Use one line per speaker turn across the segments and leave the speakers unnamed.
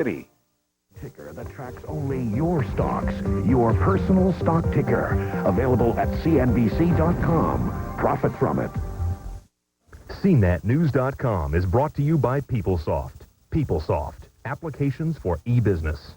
City. Ticker that tracks only your stocks, your personal stock ticker. Available at cnbc.com. Profit from it.
CNETnews.com is brought to you by PeopleSoft. PeopleSoft, applications for e-business.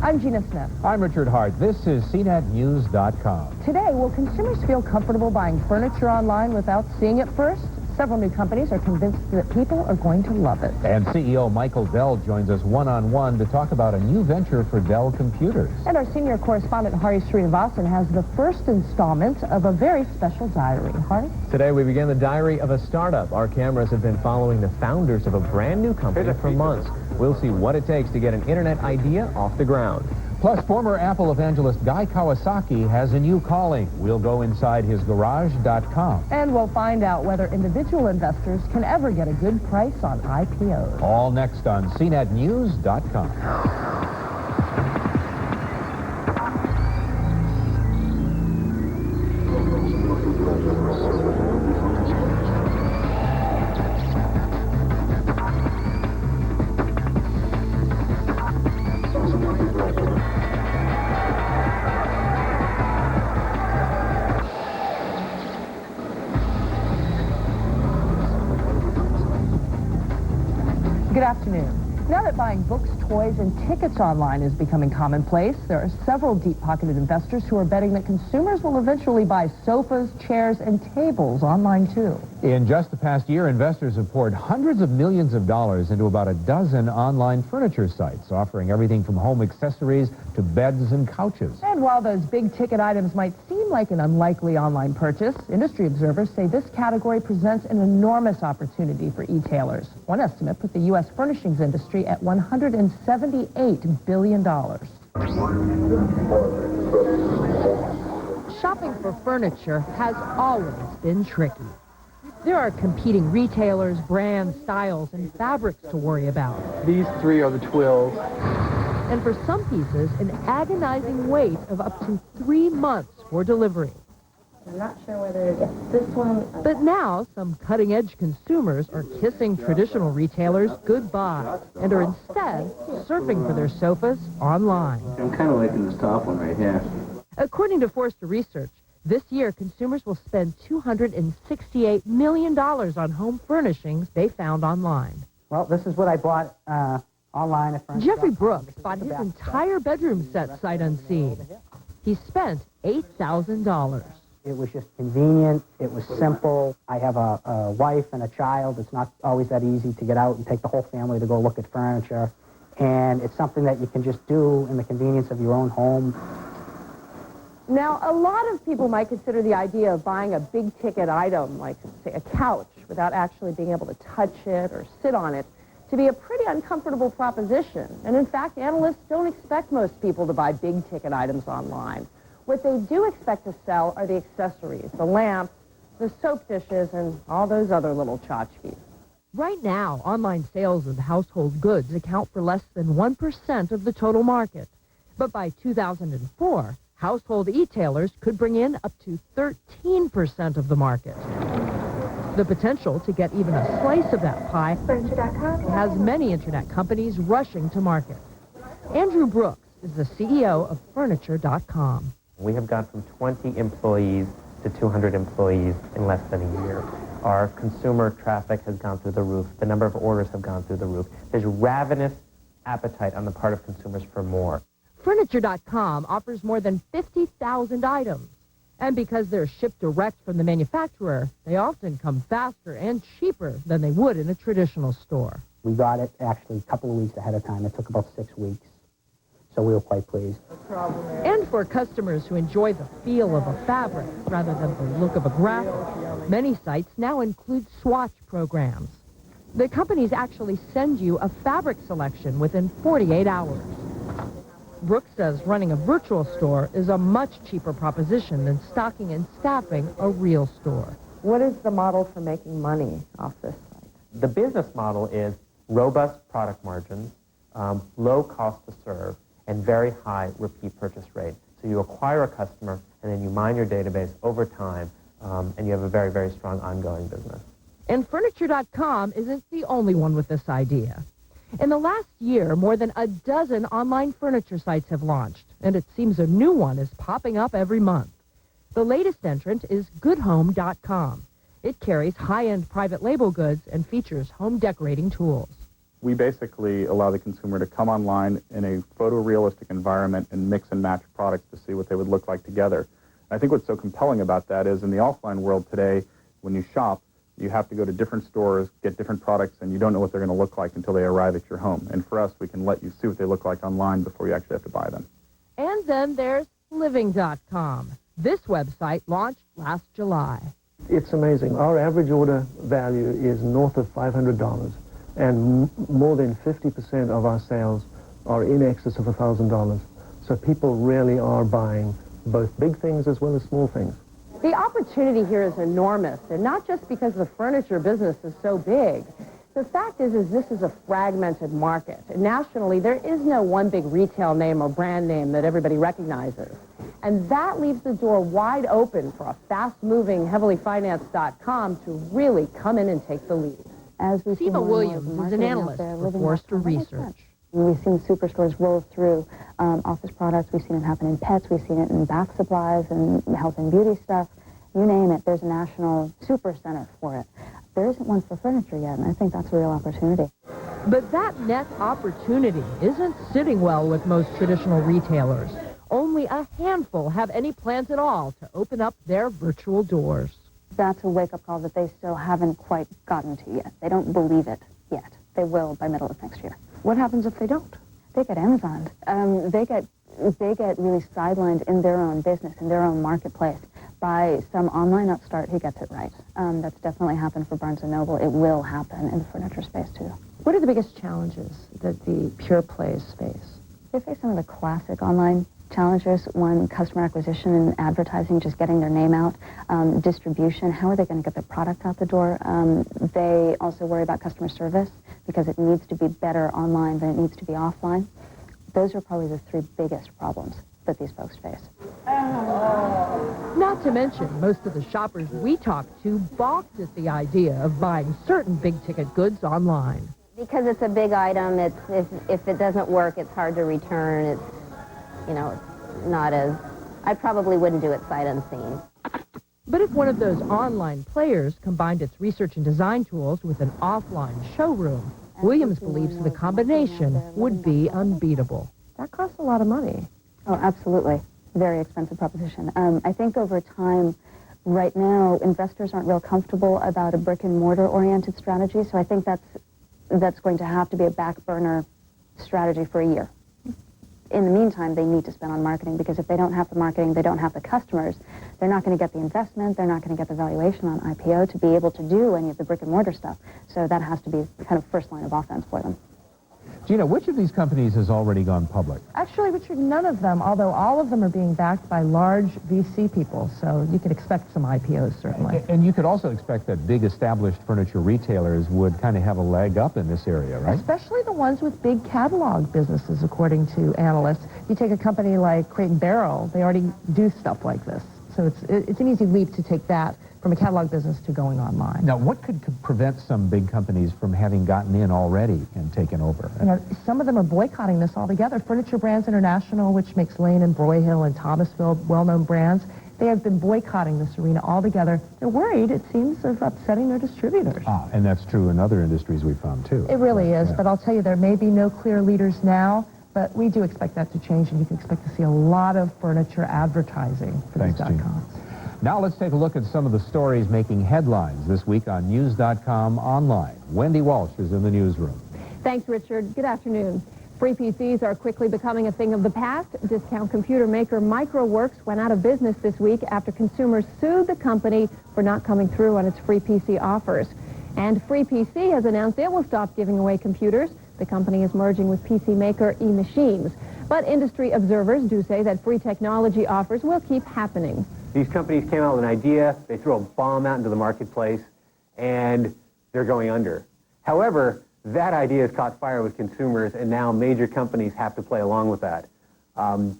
I'm Gina Smith.
I'm Richard Hart. This is CNETnews.com.
Today, will consumers feel comfortable buying furniture online without seeing it first? Several new companies are convinced that people are going to love it.
And CEO Michael Dell joins us one-on-one to talk about a new venture for Dell Computers.
And our senior correspondent, Hari Srinivasan, has the first installment of a very special diary. Hari?
Today, we begin the diary of a startup. Our cameras have been following the founders of a brand new company for months. We'll see what it takes to get an internet idea off the ground.
Plus, former Apple evangelist Guy Kawasaki has a new calling. We'll go inside his garage.com.
And we'll find out whether individual investors can ever get a good price on IPOs.
All next on CNETnews.com.
Good afternoon. Now that buying books, toys, and tickets online is becoming commonplace, there are several deep-pocketed investors who are betting that consumers will eventually buy sofas, chairs, and tables online, too.
In just the past year, investors have poured hundreds of millions of dollars into about a dozen online furniture sites, offering everything from home accessories to beds and couches.
And while those big-ticket items might seem like an unlikely online purchase, industry observers say this category presents an enormous opportunity for e-tailers. One estimate put the U.S. furnishings industry at $178 billion. Shopping for furniture has always been tricky. There are competing retailers, brands, styles, and fabrics to worry about.
These three are the twills.
And for some pieces, an agonizing wait of up to 3 months for delivery.
I'm not sure whether it's this one.
But now, some cutting-edge consumers are kissing traditional retailers goodbye and are instead surfing for their sofas online.
I'm kind of liking this top one right here.
According to Forrester Research, this year consumers will spend $268 million on home furnishings they found online.
Well, this is what I bought online at Furniture.com.
Jeffrey Brooks bought his entire bedroom set sight unseen. He spent $8,000.
It was just convenient. It was simple. I have a wife and a child. It's not always that easy to get out and take the whole family to go look at furniture. And it's something that you can just do in the convenience of your own home.
Now, a lot of people might consider the idea of buying a big-ticket item, like, say, a couch, without actually being able to touch it or sit on it, to be a pretty uncomfortable proposition. And in fact, analysts don't expect most people to buy big-ticket items online. What they do expect to sell are the accessories, the lamps, the soap dishes, and all those other little tchotchkes. Right now, online sales of household goods account for less than 1% of the total market. But by 2004, household e-tailers could bring in up to 13% of the market. The potential to get even a slice of that pie has many internet companies rushing to market. Andrew Brooks is the CEO of Furniture.com.
We have gone from 20 employees to 200 employees in less than a year. Our consumer traffic has gone through the roof. The number of orders have gone through the roof. There's ravenous appetite on the part of consumers for more.
Furniture.com offers more than 50,000 items. And because they're shipped direct from the manufacturer, they often come faster and cheaper than they would in a traditional store.
We got it actually a couple of weeks ahead of time. It took about 6 weeks. So we were quite pleased.
And for customers who enjoy the feel of a fabric rather than the look of a graphic, many sites now include swatch programs. The companies actually send you a fabric selection within 48 hours. Brooks says running a virtual store is a much cheaper proposition than stocking and staffing a real store. What is the model for making money off this site?
The business model is robust product margins, low cost to serve, and very high repeat purchase rate. So you acquire a customer, and then you mine your database over time, and you have a very, very strong ongoing business.
And Furniture.com isn't the only one with this idea. In the last year, more than a dozen online furniture sites have launched, and it seems a new one is popping up every month. The latest entrant is GoodHome.com. It carries high-end private label goods and features home decorating tools.
We basically allow the consumer to come online in a photorealistic environment and mix and match products to see what they would look like together. And I think what's so compelling about that is in the offline world today, when you shop, you have to go to different stores, get different products, and you don't know what they're going to look like until they arrive at your home. And for us, we can let you see what they look like online before you actually have to buy them.
And then there's Living.com. This website launched last July.
It's amazing. Our average order value is north of $500, and more than 50% of our sales are in excess of $1,000. So people really are buying both big things as well as small things.
The opportunity here is enormous, and not just because the furniture business is so big. The fact is this is a fragmented market. Nationally, there is no one big retail name or brand name that everybody recognizes. And that leaves the door wide open for a fast-moving, heavily financed.com to really come in and take the lead.
As we see
Seema Williams is an analyst for Forrester Research.
We've seen superstores roll through office products. We've seen it happen in pets. We've seen it in bath supplies and health and beauty stuff. You name it, there's a national super center for it. There isn't one for furniture yet, and I think that's a real opportunity.
But that net opportunity isn't sitting well with most traditional retailers. Only a handful have any plans at all to open up their virtual doors.
That's a wake-up call that they still haven't quite gotten to yet. They don't believe it yet. They will by middle of next year.
What happens if they don't?
They get Amazoned. They get really sidelined in their own business, in their own marketplace, by some online upstart who gets it right. That's definitely happened for Barnes & Noble. It will happen in the furniture space, too.
What are the biggest challenges that the pure plays face?
They face some of the classic online challenges. One, customer acquisition and advertising, just getting their name out. Distribution, how are they going to get their product out the door? They also worry about customer service because it needs to be better online than it needs to be offline. Those are probably the three biggest problems that these folks face.
Not to mention, most of the shoppers we talked to balked at the idea of buying certain big-ticket goods online.
Because it's a big item, if it doesn't work, it's hard to return. It's not as... I probably wouldn't do it sight unseen.
But if one of those online players combined its research and design tools with an offline showroom, Williams believes the combination would be unbeatable. That costs a lot of money.
Oh, absolutely. Very expensive proposition. I think over time, right now, investors aren't real comfortable about a brick-and-mortar-oriented strategy, so I think that's going to have to be a back-burner strategy for a year. In the meantime, they need to spend on marketing, because if they don't have the marketing, they don't have the customers, they're not going to get the investment, they're not going to get the valuation on IPO to be able to do any of the brick-and-mortar stuff. So that has to be kind of first line of offense for them.
Gina, which of these companies has already gone public?
Actually, Richard, none of them, although all of them are being backed by large VC people, so you could expect some IPOs, certainly.
And you could also expect that big established furniture retailers would kind of have a leg up in this area, right?
Especially the ones with big catalog businesses, according to analysts. You take a company like Crate & Barrel, they already do stuff like this. So it's an easy leap to take that from a catalog business to going online.
Now, what could prevent some big companies from having gotten in already and taken over?
Some of them are boycotting this altogether. Furniture Brands International, which makes Lane and Broyhill and Thomasville well-known brands, they have been boycotting this arena altogether. They're worried, it seems, of upsetting their distributors.
And that's true in other industries we found, too.
It really is, but I'll tell you, there may be no clear leaders now, but we do expect that to change, and you can expect to see a lot of furniture advertising for these .coms.
Now let's take a look at some of the stories making headlines this week on News.com Online. Wendy Walsh is in the newsroom.
Thanks, Richard. Good afternoon. Free PCs are quickly becoming a thing of the past. Discount computer maker Microworks went out of business this week after consumers sued the company for not coming through on its free PC offers. And Free PC has announced it will stop giving away computers. The company is merging with PC maker eMachines. But industry observers do say that free technology offers will keep happening.
These companies came out with an idea, they threw a bomb out into the marketplace, and they're going under. However, that idea has caught fire with consumers, and now major companies have to play along with that.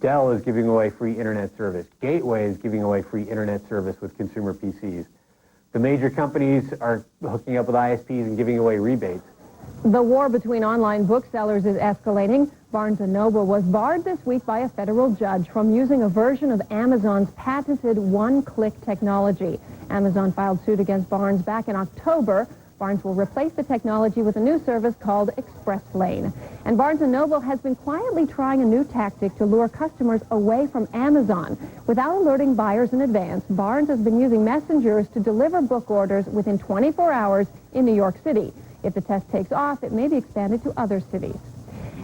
Dell is giving away free internet service. Gateway is giving away free internet service with consumer PCs. The major companies are hooking up with ISPs and giving away rebates.
The war between online booksellers is escalating. Barnes & Noble was barred this week by a federal judge from using a version of Amazon's patented one-click technology. Amazon filed suit against Barnes back in October. Barnes will replace the technology with a new service called Express Lane. And Barnes & Noble has been quietly trying a new tactic to lure customers away from Amazon. Without alerting buyers in advance, Barnes has been using messengers to deliver book orders within 24 hours in New York City. If the test takes off, it may be expanded to other cities.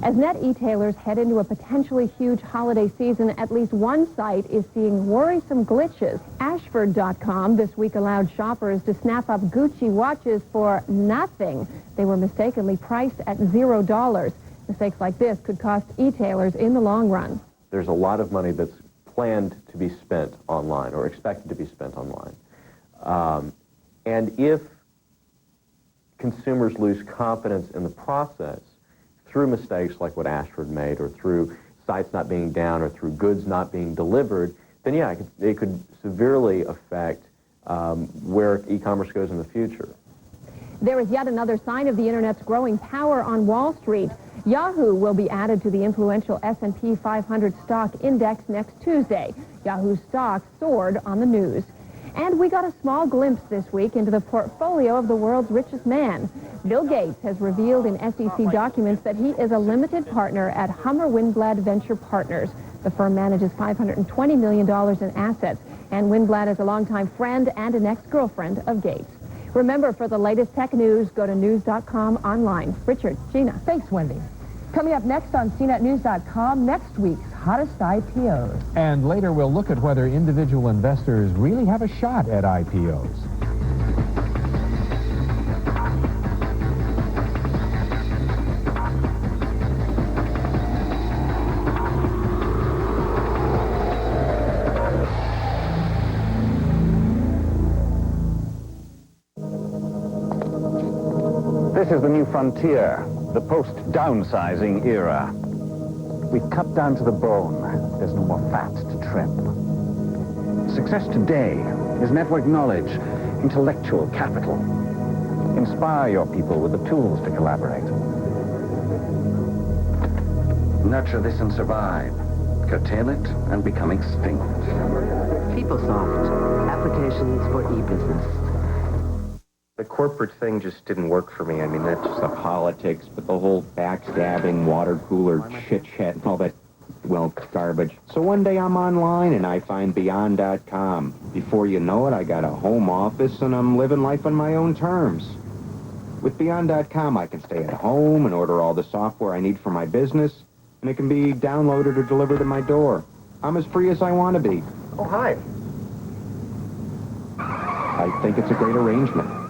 As net e-tailers head into a potentially huge holiday season, at least one site is seeing worrisome glitches. Ashford.com this week allowed shoppers to snap up Gucci watches for nothing. They were mistakenly priced at $0. Mistakes like this could cost e-tailers in the long run.
There's a lot of money that's planned to be spent online or expected to be spent online. And if consumers lose confidence in the process through mistakes like what Ashford made, or through sites not being down, or through goods not being delivered, then yeah, it could severely affect where e-commerce goes in the future.
There is yet another sign of the Internet's growing power on Wall Street. Yahoo will be added to the influential S&P 500 stock index next Tuesday. Yahoo's stock soared on the news. And we got a small glimpse this week into the portfolio of the world's richest man. Bill Gates has revealed in SEC documents that he is a limited partner at Hummer Winblad Venture Partners. The firm manages $520 million in assets, and Winblad is a longtime friend and an ex-girlfriend of Gates. Remember, for the latest tech news, go to news.com online. Richard, Gina.
Thanks, Wendy. Coming up next on CNETnews.com, next week's hottest IPOs.
And later we'll look at whether individual investors really have a shot at IPOs.
This is the new frontier, the post-downsizing era. We've cut down to the bone. There's no more fat to trim. Success today is network knowledge, intellectual capital. Inspire your people with the tools to collaborate. Nurture this and survive. Curtail it and become extinct.
PeopleSoft, applications for e-business.
The corporate thing just didn't work for me. I mean, that's just the politics, but the whole backstabbing, water cooler chit-chat and all that, well, garbage. So one day I'm online and I find Beyond.com. Before you know it, I got a home office and I'm living life on my own terms. With Beyond.com, I can stay at home and order all the software I need for my business, and it can be downloaded or delivered to my door. I'm as free as I want to be.
Oh, hi.
I think it's a great arrangement.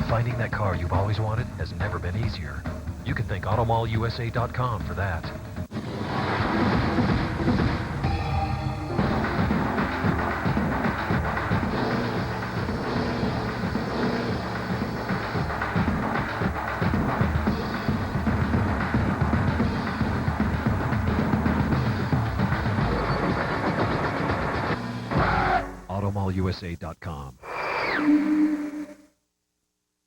Finding that car you've always wanted has never been easier. You can thank AutomallUSA.com for that. AutomallUSA.com.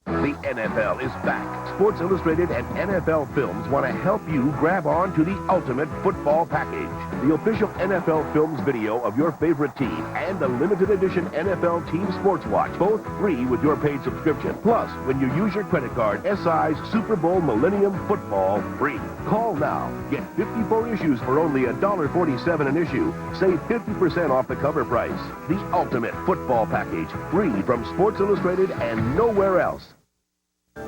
The NFL is back. Sports Illustrated and NFL Films want to help you grab on to the ultimate football package. The official NFL Films video of your favorite team and the limited edition NFL Team Sports Watch, both free with your paid subscription. Plus, when you use your credit card, SI's Super Bowl Millennium Football free. Call now. Get 54 issues for only $1.47 an issue. Save 50% off the cover price. The ultimate football package, free from Sports Illustrated and nowhere else.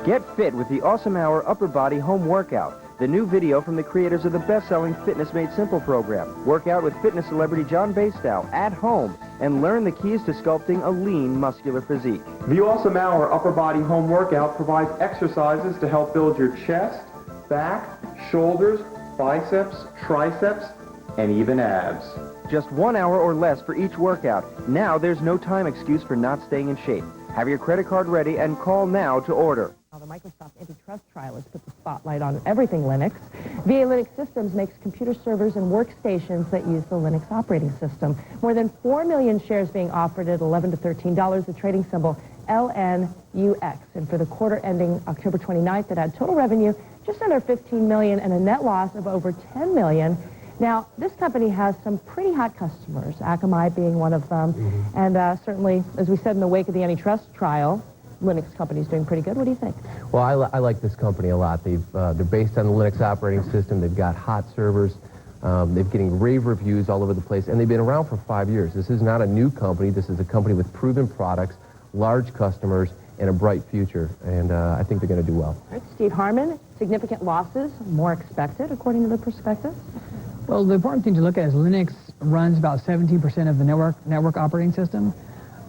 Get fit with the Awesome Hour Upper Body Home Workout. the new video from the creators of the best-selling Fitness Made Simple program. Work out with fitness celebrity John Bastow at home and learn the keys to sculpting a lean, muscular physique.
The Awesome Hour Upper Body Home Workout provides exercises to help build your chest, back, shoulders, biceps, triceps, and even abs.
Just 1 hour or less for each workout. Now there's no time excuse for not staying in shape. Have your credit card ready and call now to order.
The Microsoft antitrust trial has put the spotlight on everything Linux. VA Linux Systems makes computer servers and workstations that use the Linux operating system. More than 4 million shares being offered at $11 to $13, the trading symbol LNUX. And for the quarter ending October 29th, it had total revenue just under $15 million and a net loss of over $10 million. Now, this company has some pretty hot customers, Akamai being one of them. And certainly, as we said in the wake of the antitrust trial, Linux company's doing pretty good. What do you think?
Well, I like this company a lot. They're based on the Linux operating system. They've got hot servers. They're getting rave reviews all over the place, and they've been around for 5 years. This is not a new company. This is a company with proven products, large customers, and a bright future, and I think they're going to do well.
All right, Steve Harmon, significant losses, more expected, according to the prospectus.
Well, the important thing to look at is Linux runs about 17% of the network operating system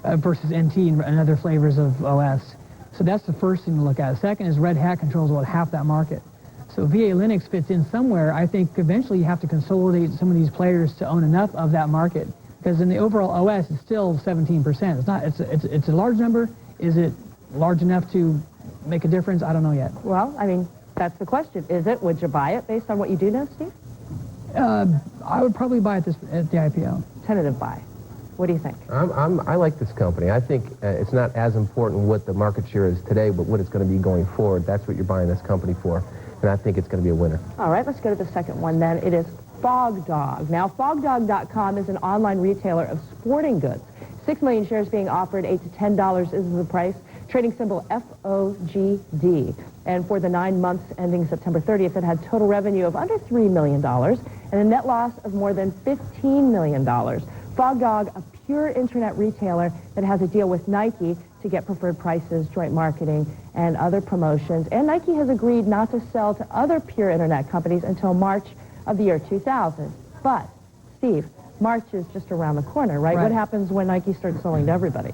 versus NT and other flavors of OS. So that's the first thing to look at. Second is Red Hat controls about half that market. So VA Linux fits in somewhere. I think eventually you have to consolidate some of these players to own enough of that market, because in the overall OS it's still 17%. It's not. It's a large number. Is it large enough to make a difference? I don't know yet.
Well, I mean, that's the question. Is it? Would you buy it based on what you do know, Steve?
I would probably buy it at the IPO.
Tentative buy. What do you think?
I like this company. I think it's not as important what the market share is today, but what it's going to be going forward. That's what you're buying this company for, and I think it's going to be a winner.
All right, let's go to the second one then. It is FogDog. Now, FogDog.com is an online retailer of sporting goods. 6 million shares being offered, $8 to $10 is the price. Trading symbol FOGD. And for the 9 months ending September 30th, it had total revenue of under $3 million and a net loss of more than $15 million. FogDog, a pure internet retailer that has a deal with Nike to get preferred prices, joint marketing, and other promotions. And Nike has agreed not to sell to other pure internet companies until March of the year 2000. But, Steve, March is just around the corner, right? What happens when Nike starts selling to everybody?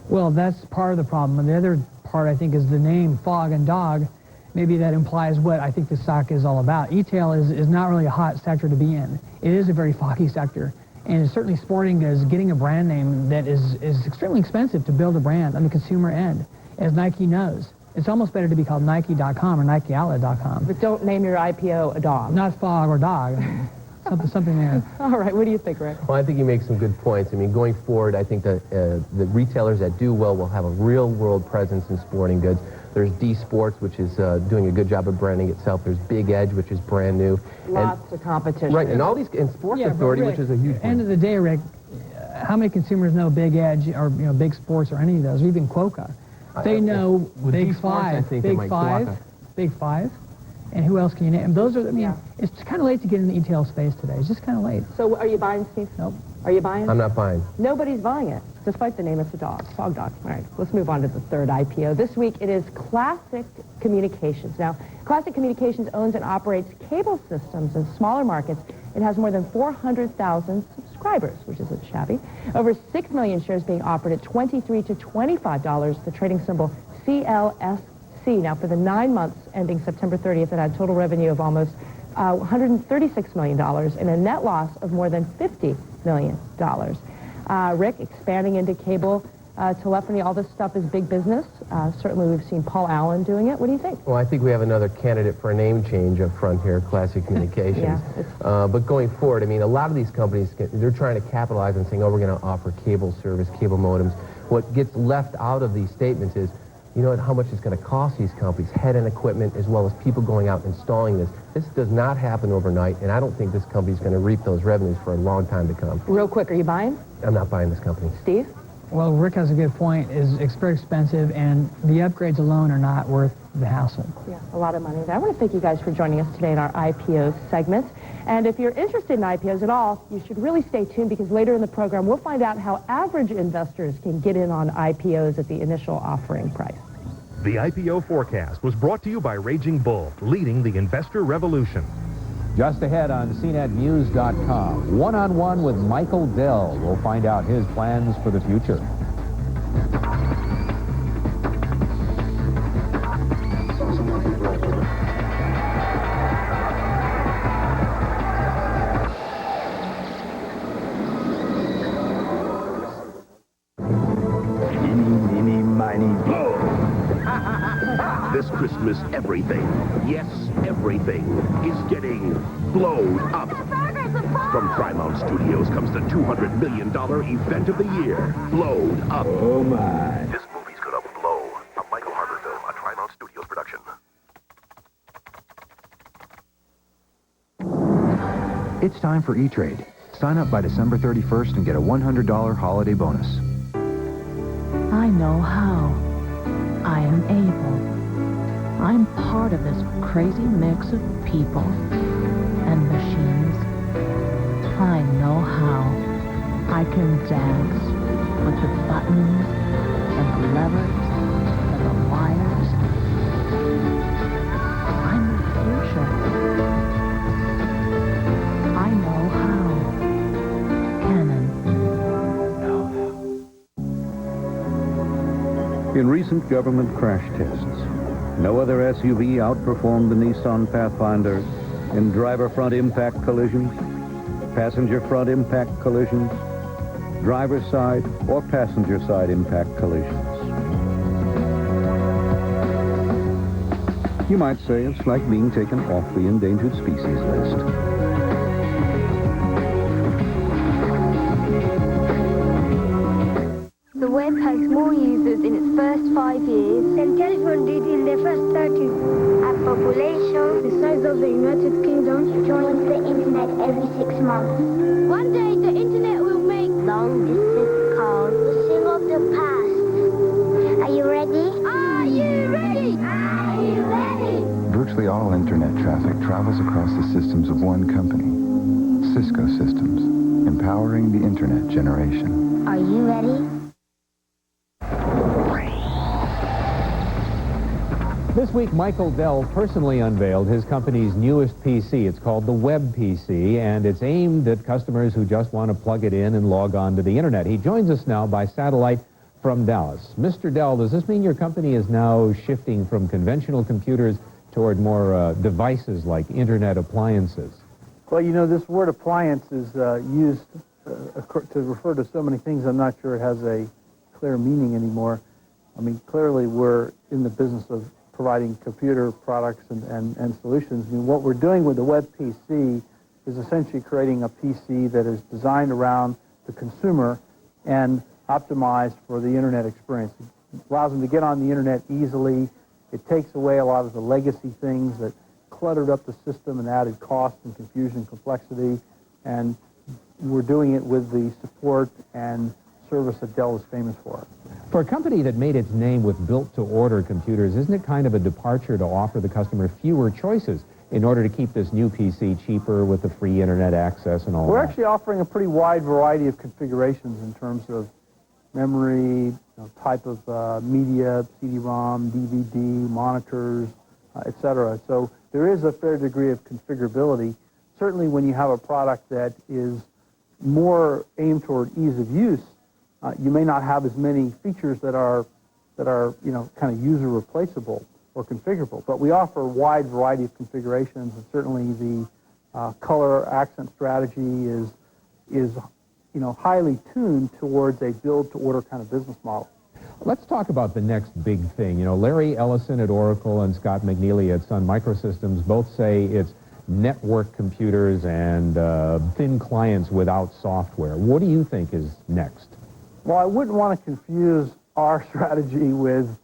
Well, that's part of the problem. And the other part, I think, is the name Fog and Dog. Maybe that implies what I think the stock is all about. E-tail is not really a hot sector to be in. It is a very foggy sector. And certainly sporting goods, getting a brand name that is extremely expensive to build a brand on the consumer end, as Nike knows. It's almost better to be called Nike.com or NikeOutlet.com.
But don't name your IPO a dog.
Not Fog or Dog. Something there.
All right, what do you think, Rick?
Well, I think you make some good points. I mean, going forward, I think that the retailers that do well will have a real-world presence in sporting goods. There's D Sports, which is doing a good job of branding itself. There's Big Edge, which is brand new.
Lots of competition.
Right, and all these, and Sports Authority,
Rick,
which is a huge
end of the day, Rick, how many consumers know Big Edge or Big Sports or any of those, or even Quokka? They know Big Five, Big Five, and who else can you name? Those are, I mean, it's kind of late to get in the e-tail space today. It's just kind of late.
So are you buying, Steve?
Nope.
Are you buying?
I'm not buying.
Nobody's buying it, despite the name. It's a dog, FogDog. All right, let's move on to the third IPO. This week it is Classic Communications. Now, Classic Communications owns and operates cable systems in smaller markets. It has more than 400,000 subscribers, which isn't shabby. Over 6 million shares being offered at $23 to $25, the trading symbol CLSC. Now, for the 9 months ending September 30th, it had total revenue of almost $136 million and a net loss of more than $50 million. Rick, expanding into cable telephony, all this stuff is big business. Certainly we've seen Paul Allen doing it. What do you think?
Well, I think we have another candidate for a name change up front here, Classic Communications. But going forward, I mean, a lot of these companies, they're trying to capitalize on saying, oh, we're going to offer cable service, cable modems. What gets left out of these statements is, you know how much it's going to cost these companies, head-end equipment, as well as people going out and installing this. This does not happen overnight, and I don't think this company's going to reap those revenues for a long time to come.
Real quick, are you buying?
I'm not buying this company.
Steve?
Well, Rick has a good point. It's very expensive, and the upgrades alone are not worth the hassle.
Yeah, a lot of money. I want to thank you guys for joining us today in our IPO segment. And if you're interested in IPOs at all, you should really stay tuned, because later in the program, we'll find out how average investors can get in on IPOs at the initial offering price.
The IPO forecast was brought to you by Raging Bull, leading the investor revolution.
Just ahead on CNETnews.com, one-on-one with Michael Dell. We'll find out his plans for the future.
This Christmas, everything, yes, everything, is getting blown up. From Trimount Studios comes the $200 million event of the year, Blowed Up. Oh, my. This movie's gonna blow. A Michael Harper film, a Trimount Studios production.
It's time for E-Trade. Sign up by December 31st and get a $100 holiday bonus.
I know how. I am able. I'm part of this crazy mix of people and machines. I know how. I can dance with the buttons and the levers and the wires. I'm the future. I know how. Canon.
In recent government crash tests, no other SUV outperformed the Nissan Pathfinder in driver front impact collisions, passenger front impact collisions, driver side or passenger side impact collisions. You might say it's like being taken off the endangered species list.
The web has more users in its first 5 years than telephone did in their first 30. Our population, the size of the United Kingdom, joins the internet every 6 months. One day the internet will make long distance calls, the sing of the past. Are you ready? Are you ready? Are you ready?
Virtually all internet traffic travels across the systems of one company, Cisco Systems, empowering the internet generation.
Are you ready?
This week, Michael Dell personally unveiled his company's newest PC. It's called the Web PC, and it's aimed at customers who just want to plug it in and log on to the internet. He joins us now by satellite from Dallas. Mr. Dell, does this mean your company is now shifting from conventional computers toward more devices like internet appliances?
Well, you know, this word appliance is used to refer to so many things. I'm not sure it has a clear meaning anymore. I mean, clearly we're in the business of providing computer products and solutions. I mean, what we're doing with the Web PC is essentially creating a PC that is designed around the consumer and optimized for the internet experience. It allows them to get on the internet easily. It takes away a lot of the legacy things that cluttered up the system and added cost and confusion and complexity. And we're doing it with the support and service that Dell is famous for.
For a company that made its name with built-to-order computers, isn't it kind of a departure to offer the customer fewer choices in order to keep this new PC cheaper with the free internet access and all that?
We're actually offering a pretty wide variety of configurations in terms of memory, type of media, CD-ROM, DVD, monitors, etc. So there is a fair degree of configurability. Certainly when you have a product that is more aimed toward ease of use, you may not have as many features that are kind of user replaceable or configurable. But we offer a wide variety of configurations, and certainly the color accent strategy is highly tuned towards a build-to-order kind of business model.
Let's talk about the next big thing. You know, Larry Ellison at Oracle and Scott McNeely at Sun Microsystems both say it's network computers and thin clients without software. What do you think is next?
Well, I wouldn't want to confuse our strategy with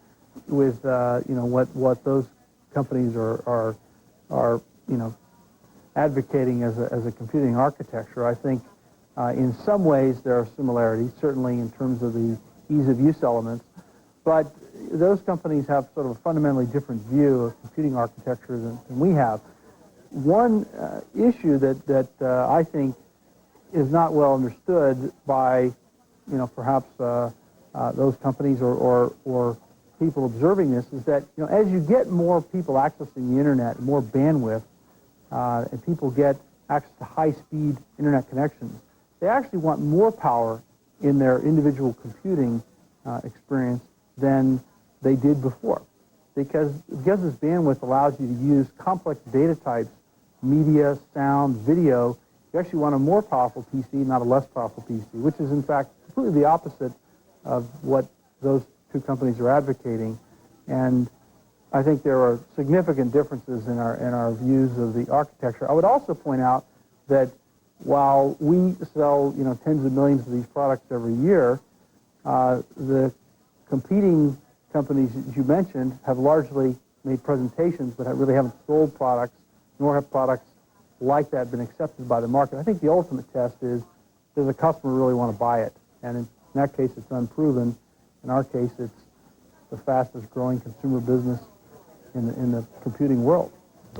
what those companies are advocating as a computing architecture. I think in some ways there are similarities, certainly in terms of the ease of use elements, but those companies have sort of a fundamentally different view of computing architecture than we have. One issue that I think is not well understood by perhaps those companies or
people observing this is that, as you get more people accessing the internet, more bandwidth, and people get access to high-speed internet connections, they actually want more power in their individual computing experience than they did before. Because this bandwidth allows you to use complex data types, media, sound, video. You actually want a more powerful PC, not a less powerful PC, which is in fact completely the opposite of what those two companies are advocating. And I think there are significant differences in our views of the architecture. I would also point out that while we sell tens of millions of these products every year, the competing companies, as you mentioned, have largely made presentations but really haven't sold products, nor have products like that been accepted by the market. I think the ultimate test is, does a customer really want to buy it? And in that case, it's unproven. In our case, it's the fastest growing consumer business in the computing world.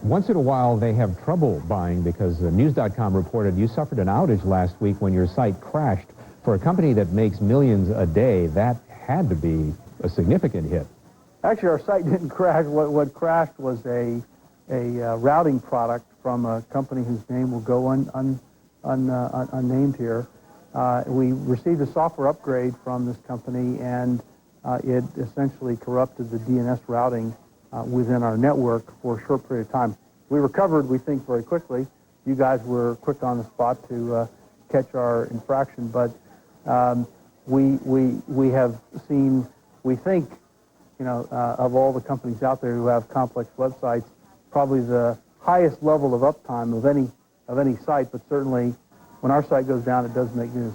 Once in a while, they have trouble buying because News.com reported you suffered an outage last week when your site crashed. For a company that makes millions a day, that had to be a significant hit.
Actually, our site didn't crash. What crashed was a routing product from a company whose name will go unnamed here. We received a software upgrade from this company, and it essentially corrupted the DNS routing within our network for a short period of time. We recovered, we think, very quickly. You guys were quick on the spot to catch our infraction, but we have seen, we think, of all the companies out there who have complex websites, probably the highest level of uptime of any site, but certainly when our site goes down, it does make news.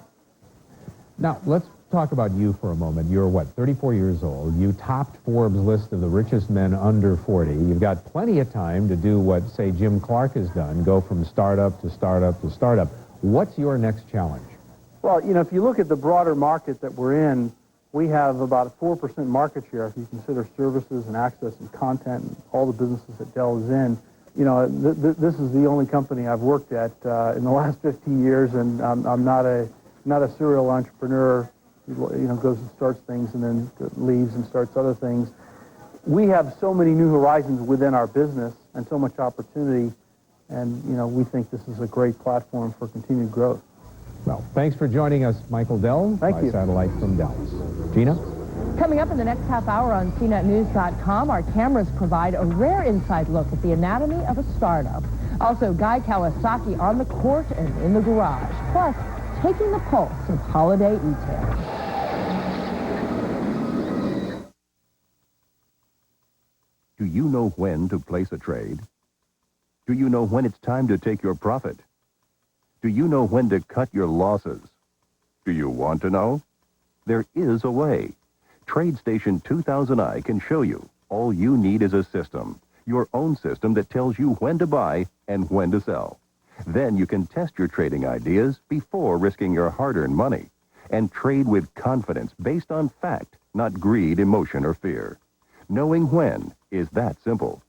Now, let's talk about you for a moment. You're, 34 years old. You topped Forbes' list of the richest men under 40. You've got plenty of time to do what, say, Jim Clark has done, go from startup to startup to startup. What's your next challenge?
Well, if you look at the broader market that we're in, we have about a 4% market share if you consider services and access and content and all the businesses that Dell is in. This is the only company I've worked at in the last 15 years, and I'm not a serial entrepreneur who goes and starts things and then leaves and starts other things. We have so many new horizons within our business and so much opportunity, and we think this is a great platform for continued growth.
Well, thanks for joining us, Michael Dell, by satellite from Dallas. Gina?
Coming up in the next half hour on CNETnews.com, our cameras provide a rare inside look at the anatomy of a startup. Also, Guy Kawasaki on the court and in the garage. Plus, taking the pulse of holiday e-tail.
Do you know when to place a trade? Do you know when it's time to take your profit? Do you know when to cut your losses? Do you want to know? There is a way. TradeStation 2000i can show you. All you need is a system, your own system that tells you when to buy and when to sell. Then you can test your trading ideas before risking your hard-earned money and trade with confidence based on fact, not greed, emotion, or fear. Knowing when is that simple.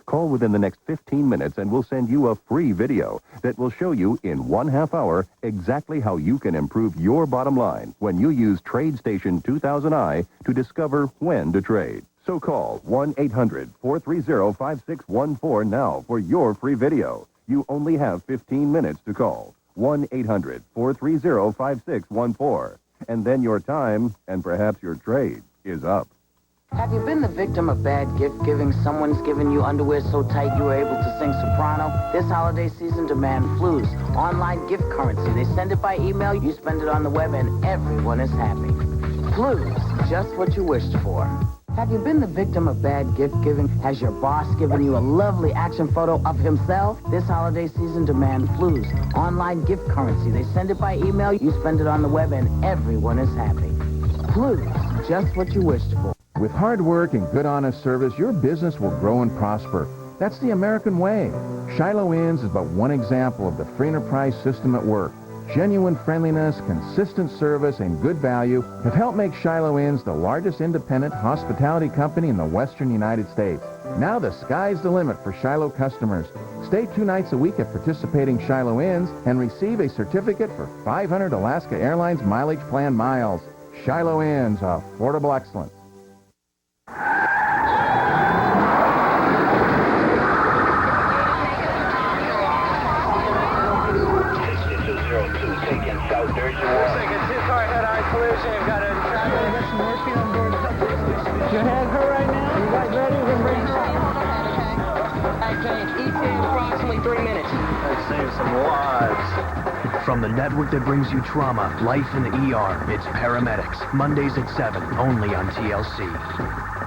Call within the next 15 minutes and we'll send you a free video that will show you in 1/2 hour exactly how you can improve your bottom line when you use TradeStation 2000i to discover when to trade. So call 1-800-430-5614 now for your free video. You only have 15 minutes to call. 1-800-430-5614. And then your time, and perhaps your trade, is up.
Have you been the victim of bad gift giving? Someone's given you underwear so tight you were able to sing soprano? This holiday season, demand Flues. Online gift currency. They send it by email, you spend it on the web, and everyone is happy. Flues, just what you wished for. Have you been the victim of bad gift giving? Has your boss given you a lovely action photo of himself? This holiday season, demand Flues. Online gift currency. They send it by email, you spend it on the web, and everyone is happy. Flues, just what you wished for.
With hard work and good honest service, your business will grow and prosper. That's the American way. Shiloh Inns is but one example of the free enterprise system at work. Genuine friendliness, consistent service, and good value have helped make Shiloh Inns the largest independent hospitality company in the western United States. Now the sky's the limit for Shiloh customers. Stay 2 nights a week at participating Shiloh Inns and receive a certificate for 500 Alaska Airlines Mileage Plan miles. Shiloh Inns, affordable excellence.
save some lives.
From the network that brings you trauma, life in the ER, it's Paramedics. Mondays at 7, only on TLC.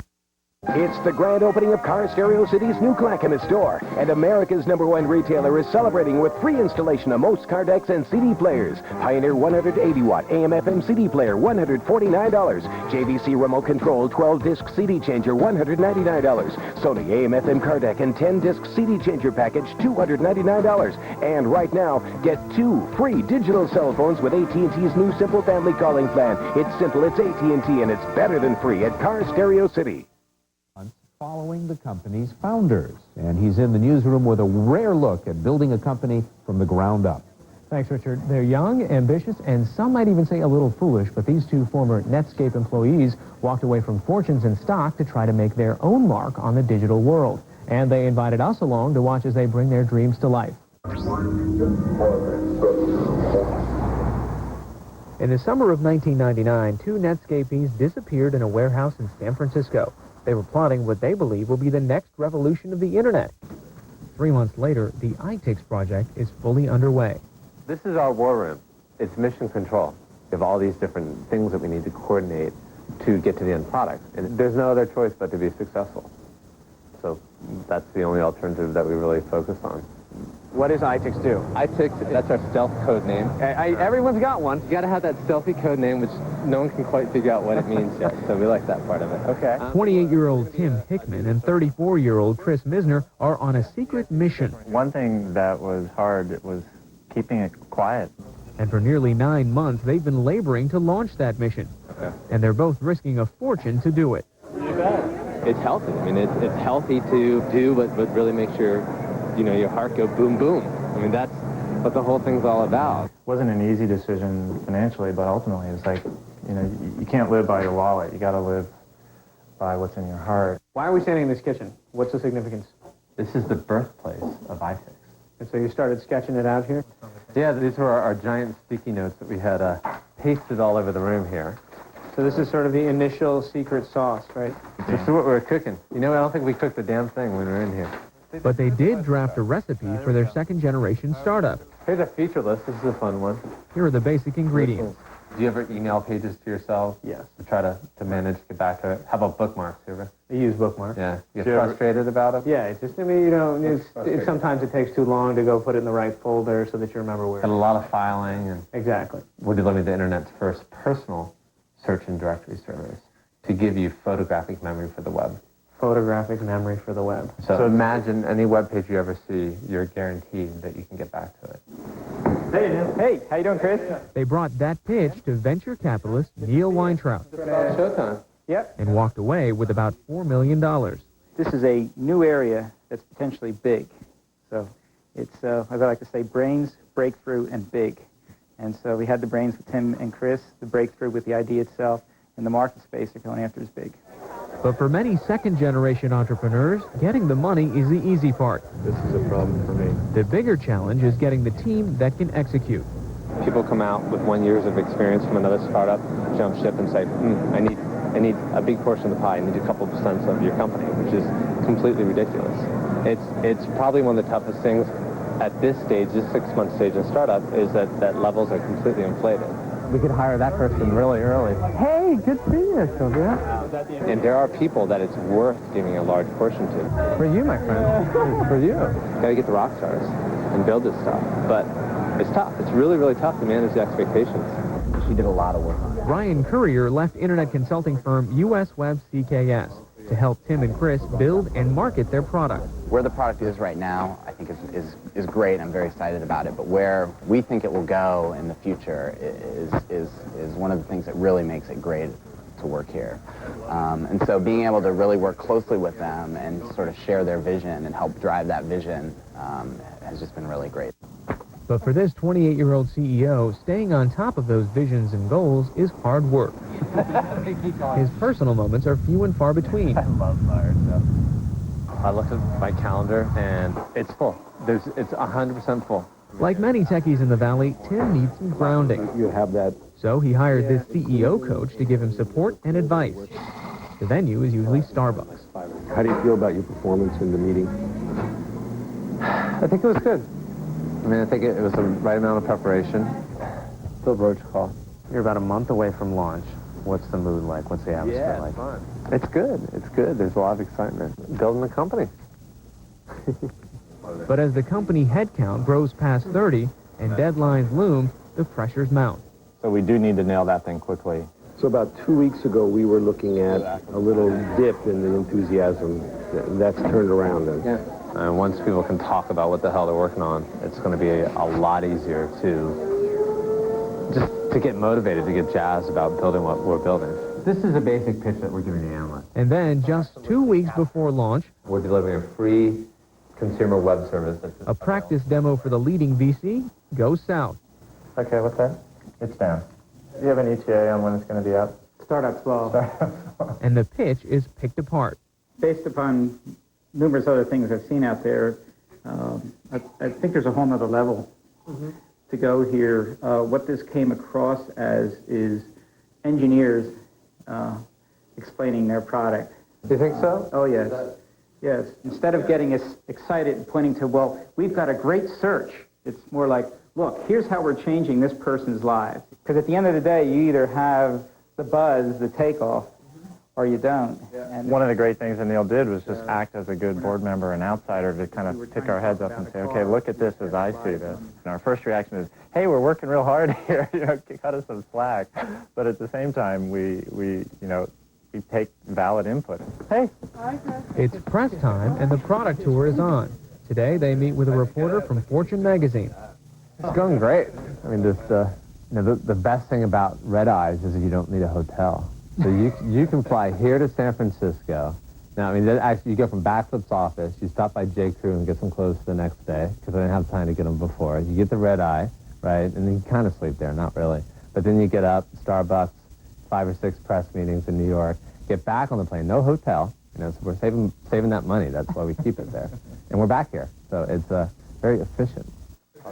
It's the grand opening of Car Stereo City's new Clackamas store, and America's #1 retailer is celebrating with free installation of most car decks and CD players. Pioneer 180-watt AM/FM CD player, $149. JVC remote control 12-disc CD changer, $199. Sony AM/FM car deck and 10-disc CD changer package, $299. And right now, get 2 free digital cell phones with AT&T's new Simple Family Calling Plan. It's simple, it's AT&T, and it's better than free at Car Stereo City.
Following the company's founders. And he's in the newsroom with a rare look at building a company from the ground up.
Thanks, Richard. They're young, ambitious, and some might even say a little foolish, but these two former Netscape employees walked away from fortunes in stock to try to make their own mark on the digital world. And they invited us along to watch as they bring their dreams to life. In the summer of 1999, 2 Netscapies disappeared in a warehouse in San Francisco. They were plotting what they believe will be the next revolution of the Internet. 3 months later, the iTix project is fully underway.
This is our war room. It's mission control. We have all these different things that we need to coordinate to get to the end product. And there's no other choice but to be successful. So that's the only alternative that we really focused on.
What does iTix do?
iTix, that's our stealth code name.
Everyone's got one.
You got to have that stealthy code name, which no one can quite figure out what it means yet. So we like that part of it.
Okay.
28-year-old Tim Hickman and 34-year-old Chris Misner are on a secret mission.
One thing that was hard was keeping it quiet.
And for nearly 9 months, they've been laboring to launch that mission.
Okay.
And they're both risking a fortune to do it.
It's healthy. I mean, it's healthy to do, but really make sure, you know, your heart go boom, boom. I mean, that's what the whole thing's all about.
It wasn't an easy decision financially, but ultimately it's like, you know, you can't live by your wallet. You got to live by what's in your heart.
Why are we standing in this kitchen? What's the significance?
This is the birthplace of iTix.
And so you started sketching it out here?
Yeah, these were our giant sticky notes that we had pasted all over the room here.
So this is sort of the initial secret sauce, right?
This is what we were cooking. You know, I don't think we cooked a damn thing when we were in here.
But they did draft a recipe for their second-generation startup.
Here's a feature list. This is a fun one.
Here are the basic ingredients.
Do you ever email pages to yourself?
Yes.
To try to manage to get back to it? How about bookmarks, ever?
I use bookmarks.
Yeah. You get frustrated about it?
Yeah, it's just, I mean, you know, sometimes it takes too long to go put it in the right folder so that you remember where.
And a lot of filing. And
exactly.
We're delivering the Internet's first personal search and directory service to give you photographic memory for the web.
Photographic memory for the web.
So imagine any web page you ever see, you're guaranteed that you can get back to it.
Hey, how you doing, Chris?
They brought that pitch to venture capitalist Neil Weintraub.
Showtime.
Yep.
And walked away with about $4 million.
This is a new area that's potentially big. So it's, as I like to say, brains, breakthrough, and big. And so we had the brains with Tim and Chris, the breakthrough with the idea itself, and the market space they're going after is big.
But for many second-generation entrepreneurs, getting the money is the easy part.
This is a problem for me.
The bigger challenge is getting the team that can execute.
People come out with 1 year of experience from another startup, jump ship and say, I need a big portion of the pie. I need a couple % of your company, which is completely ridiculous. It's probably one of the toughest things at this stage, this 6-month stage in startup, is that levels are completely inflated.
We could hire that person really early. Hey, good seeing you, Sylvia.
And there are people that it's worth giving a large portion to.
For you, my friend. For you.
Got to get the rock stars and build this stuff. But it's tough. It's really, really tough to manage the expectations.
She did a lot of work on it.
Ryan Courier left internet consulting firm US Web CKS to help Tim and Chris build and market their product.
Where the product is right now, I think is great. I'm very excited about it. But where we think it will go in the future is one of the things that really makes it great to work here. And so being able to really work closely with them and sort of share their vision and help drive that vision has just been really great.
But for this 28-year-old CEO, staying on top of those visions and goals is hard work. His personal moments are few and far between.
I love fire stuff. I looked at my calendar, and it's full. It's 100% full.
Like many techies in the Valley, Tim needs some grounding.
You have that.
So he hired this CEO coach to give him support and advice. The venue is usually Starbucks.
How do you feel about your performance in the meeting? I think it was good. I mean, I think it was the right amount of preparation. Bill Roach call. You're about a month away from launch. What's the mood like? What's the atmosphere like?
Fun.
It's good. It's good. There's a lot of excitement. Building the company.
But as the company headcount grows past 30 and deadlines loom, the pressures mount.
So we do need to nail that thing quickly.
So about 2 weeks ago, we were looking at a little dip in the enthusiasm. That's turned around.
And once people can talk about what the hell they're working on, it's going to be a lot easier to get motivated, to get jazzed about building what we're building.
This is a basic pitch that we're giving the analysts.
And then, just 2 weeks before launch,
We're delivering a free consumer web service.
a practice demo for the leading VC goes south.
Okay, what's that? It's down. Do you have an ETA on when it's going to be up?
Startup slow.
And the pitch is picked apart.
Based upon numerous other things I've seen out there, I think there's a whole nother level to go here. What this came across as is engineers explaining their product.
Do you think so?
Oh, yes. Yes. Instead of getting us excited and pointing to, well, we've got a great search, it's more like, look, here's how we're changing this person's lives. Because at the end of the day, you either have the buzz, the takeoff, or you don't. And
one of the great things that Neil did was just act as a good board member and outsider to kind of pick our heads up and say, okay, look at this as I see this. And our first reaction is, hey, we're working real hard here, cut us some slack. But at the same time, we take valid input. Hey.
It's press time, and the product tour is on. Today, they meet with a reporter from Fortune magazine.
It's going great. I mean, the best thing about Red Eyes is that you don't need a hotel. So you can fly here to San Francisco. Now, I mean, actually, you go from Backflip's office, you stop by J. Crew and get some clothes for the next day, because I didn't have time to get them before. You get the Red Eye, right, and then you kind of sleep there, not really. But then you get up, Starbucks, 5 or 6 press meetings in New York, get back on the plane, no hotel. So we're saving that money. That's why we keep it there. And we're back here, so it's very efficient.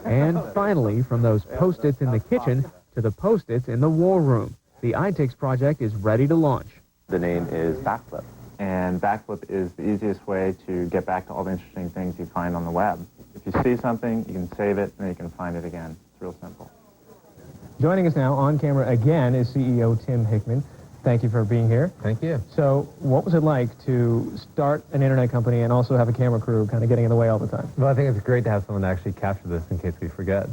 And finally, from those Post-its in the kitchen to the Post-its in the war room, the iTix project is ready to launch.
The name is Backflip, and Backflip is the easiest way to get back to all the interesting things you find on the web. If you see something, you can save it, and then you can find it again. It's real simple.
Joining us now on camera again is CEO Tim Hickman. Thank you for being here.
Thank you.
So what was it like to start an internet company and also have a camera crew kind of getting in the way all the time?
Well, I think it's great to have someone to actually capture this in case we forget.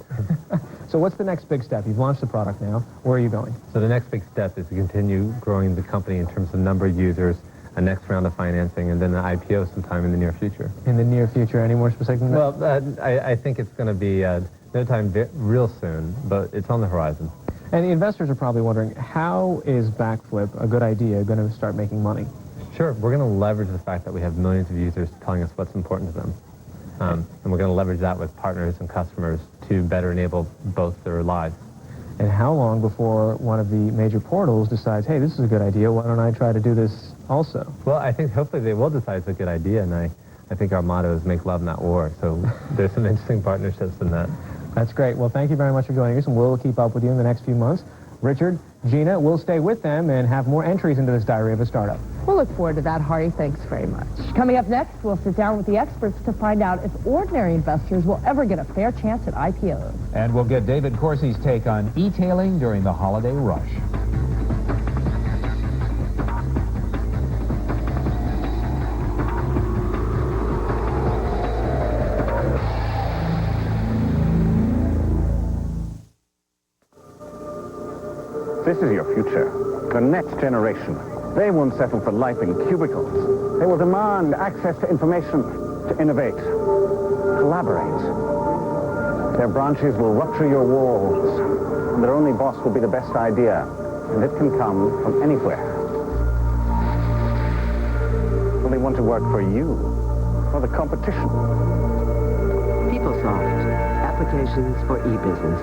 So what's the next big step? You've launched the product now. Where are you going?
So the next big step is to continue growing the company in terms of number of users, a next round of financing, and then an IPO sometime in the near future.
In the near future, any more specific than that?
Well, I think it's going to be no time real soon, but it's on the horizon.
And the investors are probably wondering, how is Backflip, a good idea, going to start making money?
Sure. We're going to leverage the fact that we have millions of users telling us what's important to them. And we're going to leverage that with partners and customers to better enable both their lives.
And how long before one of the major portals decides, hey, this is a good idea, why don't I try to do this also?
Well, I think hopefully they will decide it's a good idea, and I think our motto is make love, not war. So there's some interesting partnerships in that.
That's great. Well, thank you very much for joining us, and we'll keep up with you in the next few months. Richard, Gina, we'll stay with them and have more entries into this Diary of a Startup.
We'll look forward to that, Hardy. Thanks very much. Coming up next, we'll sit down with the experts to find out if ordinary investors will ever get a fair chance at IPOs.
And we'll get David Corsi's take on e-tailing during the holiday rush.
This is your future, the next generation. They won't settle for life in cubicles. They will demand access to information to innovate, collaborate. Their branches will rupture your walls, and their only boss will be the best idea, and it can come from anywhere. Will they want to work for you or the competition?
PeopleSoft, applications for e-business.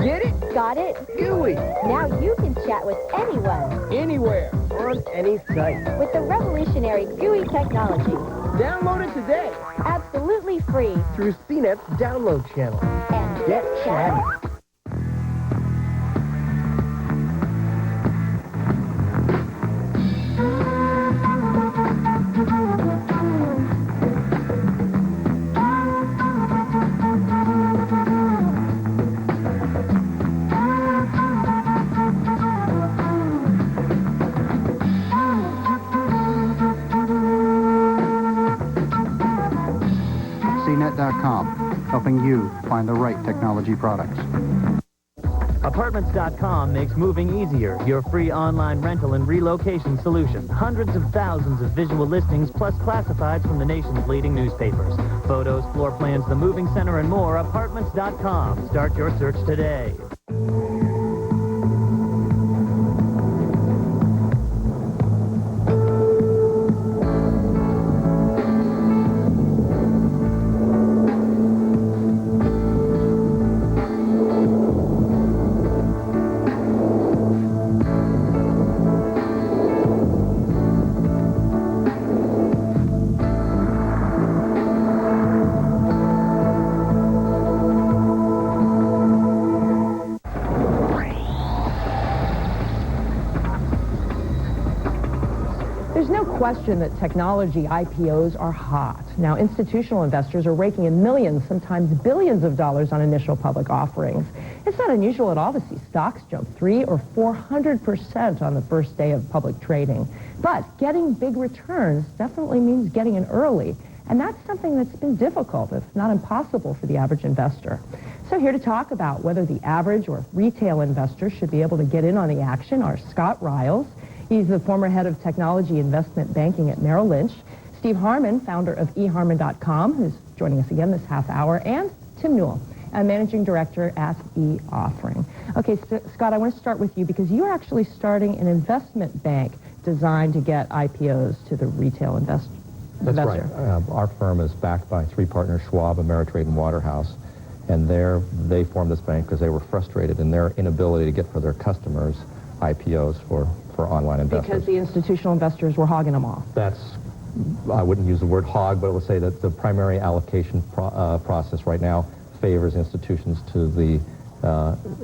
Get it? Got it? GUI. Now you can chat with anyone.
Anywhere. On any site.
With the revolutionary GUI technology.
Download it today.
Absolutely free.
Through CNET's download channel.
And get chatting.
CNET.com, helping you find the right technology products.
Apartments.com makes moving easier. Your free online rental and relocation solution. Hundreds of thousands of visual listings plus classifieds from the nation's leading newspapers. Photos, floor plans, the moving center, and more. Apartments.com. Start your search today.
There's no question that technology IPOs are hot. Now, institutional investors are raking in millions, sometimes billions of dollars on initial public offerings. It's not unusual at all to see stocks jump 300 or 400% on the first day of public trading. But getting big returns definitely means getting in early. And that's something that's been difficult, if not impossible, for the average investor. So here to talk about whether the average or retail investor should be able to get in on the action are Scott Riles. He's the former head of technology investment banking at Merrill Lynch. Steve Harmon, founder of eHarmon.com, who's joining us again this half hour, and Tim Newell, managing director at eOffering. Okay, Scott, I want to start with you because you're actually starting an investment bank designed to get IPOs to the retail investor.
That's right. Our firm is backed by three partners, Schwab, Ameritrade, and Waterhouse. And they formed this bank because they were frustrated in their inability to get for their customers IPOs for online investors.
Because the institutional investors were hogging them off.
I wouldn't use the word hog, but I would say that the primary allocation process right now favors institutions to the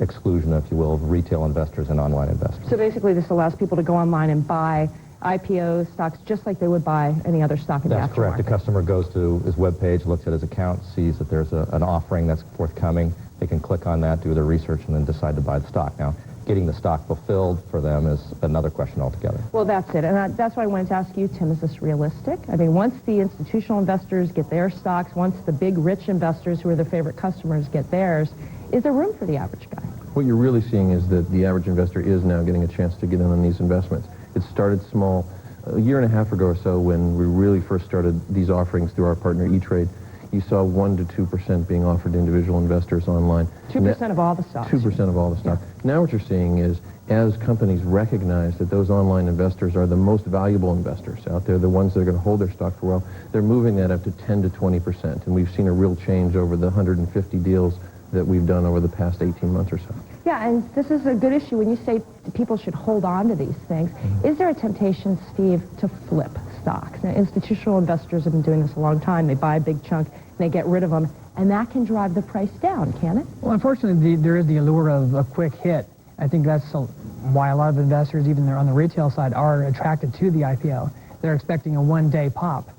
exclusion, if you will, of retail investors and online investors.
So basically this allows people to go online and buy IPO stocks just like they would buy any other stock in the aftermarket.
That's correct. The customer goes to his webpage, looks at his account, sees that there's an offering that's forthcoming. They can click on that, do their research, and then decide to buy the stock. Now, getting the stock fulfilled for them is another question altogether.
Well, that's it. And that's why I wanted to ask you, Tim, is this realistic? I mean, once the institutional investors get their stocks, once the big rich investors who are their favorite customers get theirs, is there room for the average guy?
What you're really seeing is that the average investor is now getting a chance to get in on these investments. It started small. A year and a half ago or so, when we really first started these offerings through our partner E-Trade, you saw 1 to 2% being offered to individual investors online.
2% of all the stocks.
2% of all the stock. Yeah. Now what you're seeing is, as companies recognize that those online investors are the most valuable investors out there, the ones that are going to hold their stock for a while, they're moving that up to 10 to 20%. And we've seen a real change over the 150 deals that we've done over the past 18 months or so.
Yeah, and this is a good issue when you say people should hold on to these things. Mm-hmm. Is there a temptation, Steve, to flip stocks? Now, institutional investors have been doing this a long time. They buy a big chunk, and they get rid of them, and that can drive the price down, can it?
Well, unfortunately, there is the allure of a quick hit. I think that's why a lot of investors, even on the retail side, are attracted to the IPO. They're expecting a one-day pop.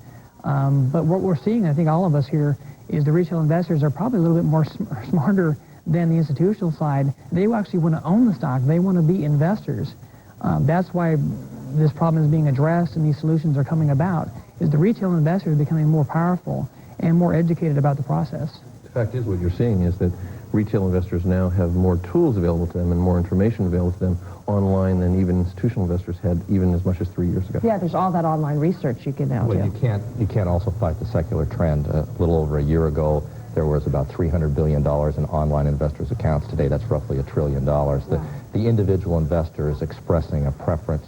But what we're seeing, I think all of us here, is the retail investors are probably a little bit more smarter than the institutional side. They actually want to own the stock. They want to be investors. That's why this problem is being addressed and these solutions are coming about, is the retail investors are becoming more powerful and more educated about the process.
The fact is, what you're seeing is that retail investors now have more tools available to them and more information available to them online than even institutional investors had even as much as 3 years ago.
Yeah, there's all that online research you can now do.
Well, you can't also fight the secular trend. A little over a year ago, there was about $300 billion in online investors' accounts. Today, that's roughly $1 trillion. Wow. The individual investor is expressing a preference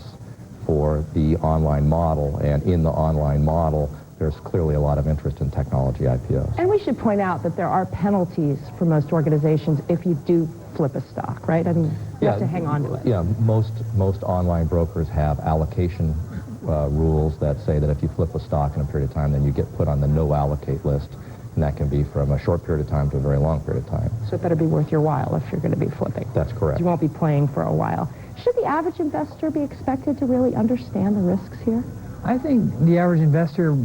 for the online model, and in the online model, there's clearly a lot of interest in technology IPOs.
And we should point out that there are penalties for most organizations if you do flip a stock, right? I mean, you have to hang on to it.
Yeah, most online brokers have allocation rules that say that if you flip a stock in a period of time, then you get put on the no allocate list. And that can be from a short period of time to a very long period of time.
So it better be worth your while if you're going to be flipping.
That's correct.
You won't be playing for a while. Should the average investor be expected to really understand the risks here?
I think the average investor,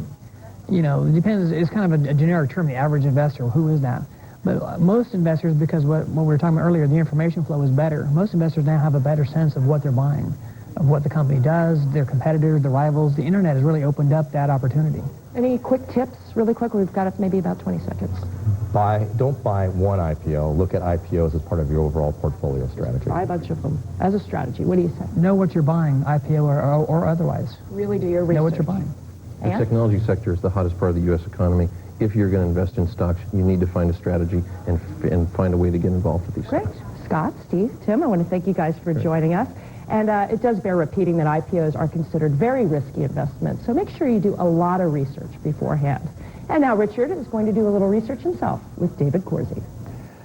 it depends. It's kind of a generic term, the average investor. Who is that? But most investors, because what we were talking about earlier, the information flow is better. Most investors now have a better sense of what they're buying. of what the company does, their competitors, the rivals. The internet has really opened up that opportunity.
Any quick tips, really quick? We've got maybe about 20 seconds.
Don't buy one IPO. Look at IPOs as part of your overall portfolio strategy.
Buy a bunch of them as a strategy. What do you say?
Know what you're buying, IPO or otherwise.
Really do your research.
Know what you're buying.
The technology sector is the hottest part of the U.S. economy. If you're going to invest in stocks, you need to find a strategy and find a way to get involved with these
Great.
stocks.
Scott, Steve, Tim, I want to thank you guys for joining us. And it does bear repeating that IPOs are considered very risky investments, so make sure you do a lot of research beforehand. And now Richard is going to do a little research himself with David Corsi.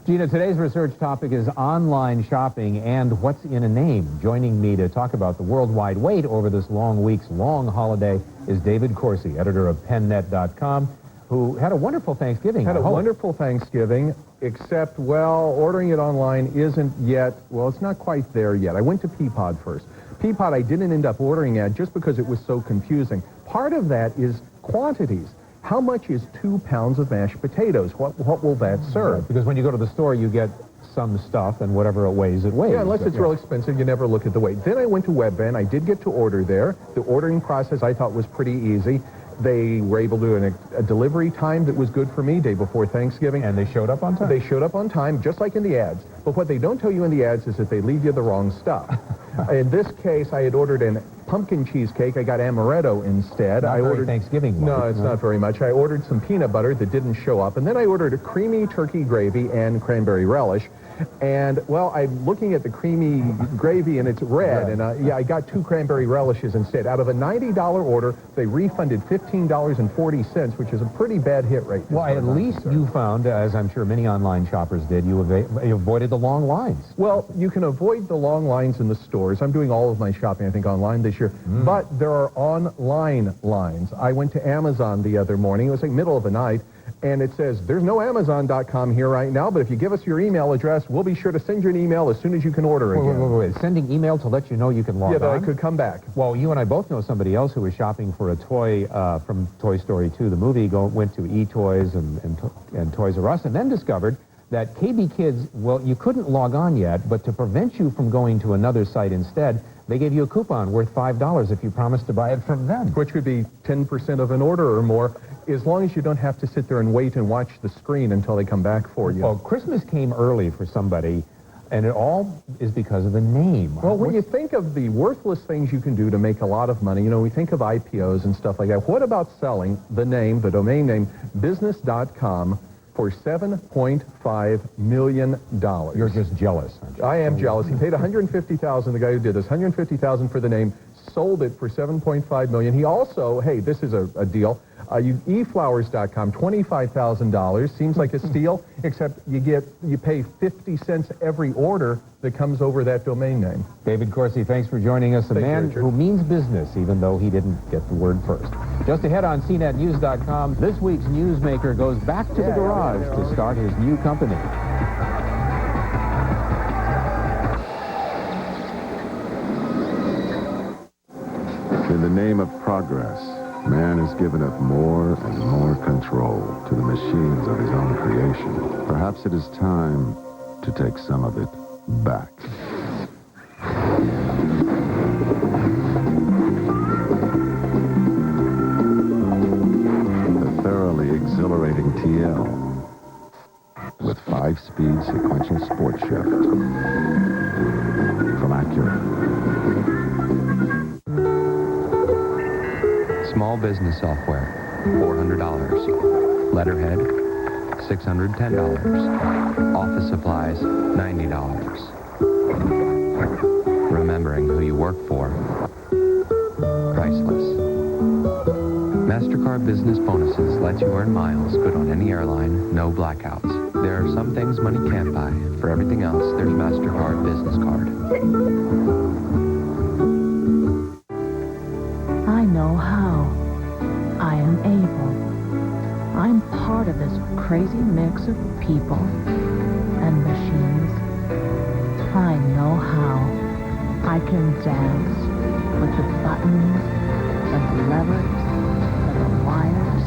Gina, today's research topic is online shopping and what's in a name. Joining me to talk about the worldwide wait over this long week's long holiday is David Corsi, editor of PennNet.com, who had a wonderful Thanksgiving.
Had a wonderful Thanksgiving, except, well, ordering it online isn't yet, well, it's not quite there yet. I went to Peapod first. Peapod I didn't end up ordering at just because it was so confusing. Part of that is quantities. How much is 2 pounds of mashed potatoes? What will that serve?
Because when you go to the store, you get some stuff, and whatever it weighs, it weighs.
Yeah, unless it's real expensive, you never look at the weight. Then I went to Webvan. I did get to order there. The ordering process I thought was pretty easy. They were able to do a delivery time that was good for me, day before Thanksgiving.
And they showed up on time?
They showed up on time, just like in the ads. But what they don't tell you in the ads is that they leave you the wrong stuff. In this case, I had ordered a pumpkin cheesecake. I got amaretto instead.
Not very Thanksgiving.
No, it's not very much. I ordered some peanut butter that didn't show up. And then I ordered a creamy turkey gravy and cranberry relish. And, well, I'm looking at the creamy gravy, and it's red. And, yeah, I got 2 cranberry relishes instead. Out of a $90 order, they refunded $15.40, which is a pretty bad hit rate.
Well, at least you found, as I'm sure many online shoppers did, you avoided the long lines.
Well, you can avoid the long lines in the stores. I'm doing all of my shopping, I think, online this year. But there are online lines. I went to Amazon the other morning. It was like middle of the night. And it says, there's no Amazon.com here right now, but if you give us your email address, we'll be sure to send you an email as soon as you can order again.
Wait. Sending email to let you know you can log on?
Yeah, that I could come back.
Well, you and I both know somebody else who was shopping for a toy from Toy Story 2, the movie, went to eToys and Toys R Us, and then discovered that KB Kids, well, you couldn't log on yet, but to prevent you from going to another site instead, they gave you a coupon worth $5 if you promised to buy it from them.
Which would be 10% of an order or more, as long as you don't have to sit there and wait and watch the screen until they come back for you.
Well, Christmas came early for somebody, and it all is because of the name.
Well, when you think of the worthless things you can do to make a lot of money, you know, we think of IPOs and stuff like that. What about selling the name, the domain name, business.com, for $7.5 million.
You're just jealous, aren't you?
I am jealous. He paid $150,000, the guy who did this, $150,000 for the name, sold it for $7.5 million. He also, hey, this is a deal, eflowers.com, $25,000. Seems like a steal, except you pay 50 cents every order that comes over that domain name.
David Corsi, thanks for joining us. A man who means business, even though he didn't get the word first. Just ahead on CNETnews.com, this week's newsmaker goes back to the garage to start his new company.
In the name of progress, man has given up more and more control to the machines of his own creation. Perhaps it is time to take some of it back. The thoroughly exhilarating TL with 5-speed sequential sport shift from Acura.
Small business software, $400. Letterhead, $610. Office supplies, $90. Remembering who you work for, priceless. MasterCard Business Bonuses lets you earn miles good on any airline, no blackouts. There are some things money can't buy. For everything else, there's MasterCard Business Card.
I know how. I am able. I'm part of this crazy mix of people and machines. I know how. I can dance with the buttons and the levers and the wires.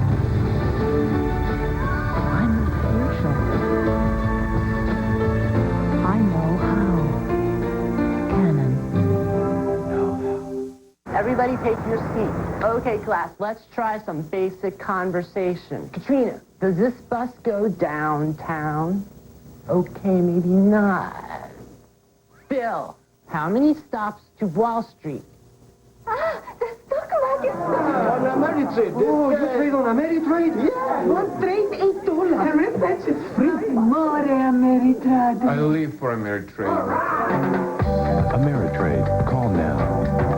I'm the future. I know how. Canon.
Everybody take your seat. Okay, class, let's try some basic conversation. Katrina, does this bus go downtown? Okay, maybe not. Bill, how many stops to Wall Street?
On Ameritrade. Oh, you trade on Ameritrade? Yeah. One trade, $8. The reference is free. More Ameritrade.
I'll leave for Ameritrade.
Ameritrade. Call now.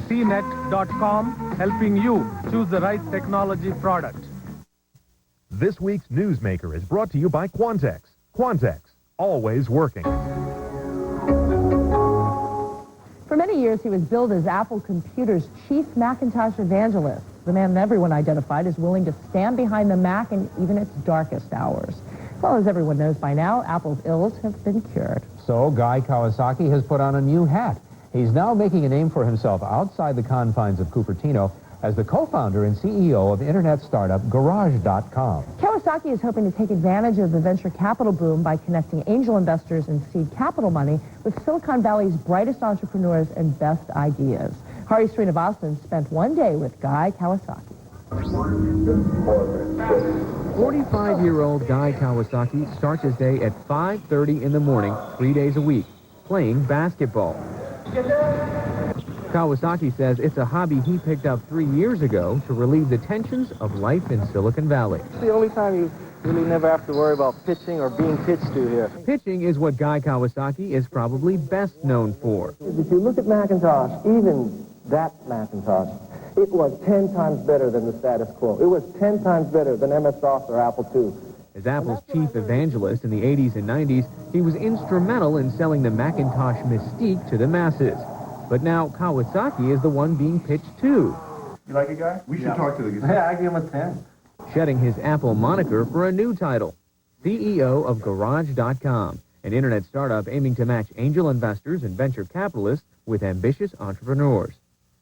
CNET.com, helping you choose the right technology product.
This week's Newsmaker is brought to you by Quantex. Quantex, always working.
For many years, he was billed as Apple Computer's chief Macintosh evangelist, the man everyone identified as willing to stand behind the Mac in even its darkest hours. Well, as everyone knows by now, Apple's ills have been cured.
So Guy Kawasaki has put on a new hat. He's now making a name for himself outside the confines of Cupertino as the co-founder and CEO of internet startup Garage.com.
Kawasaki is hoping to take advantage of the venture capital boom by connecting angel investors and seed capital money with Silicon Valley's brightest entrepreneurs and best ideas. Hari Srinivasan spent one day with Guy Kawasaki.
45-year-old Guy Kawasaki starts his day at 5:30 in the morning, 3 days a week, playing basketball. Kawasaki says it's a hobby he picked up 3 years ago to relieve the tensions of life in Silicon Valley.
It's the only time you really never have to worry about pitching or being pitched to here.
Pitching is what Guy Kawasaki is probably best known for.
If you look at Macintosh, even that Macintosh, it was 10 times better than the status quo. It was 10 times better than MS-DOS or Apple II.
As Apple's chief evangelist in the 80s and 90s, he was instrumental in selling the Macintosh mystique to the masses. But now Kawasaki is the one being pitched to.
You like it, Guy? We should talk to the guy.
Yeah, I give him a 10.
Shedding his Apple moniker for a new title, CEO of Garage.com, an internet startup aiming to match angel investors and venture capitalists with ambitious entrepreneurs.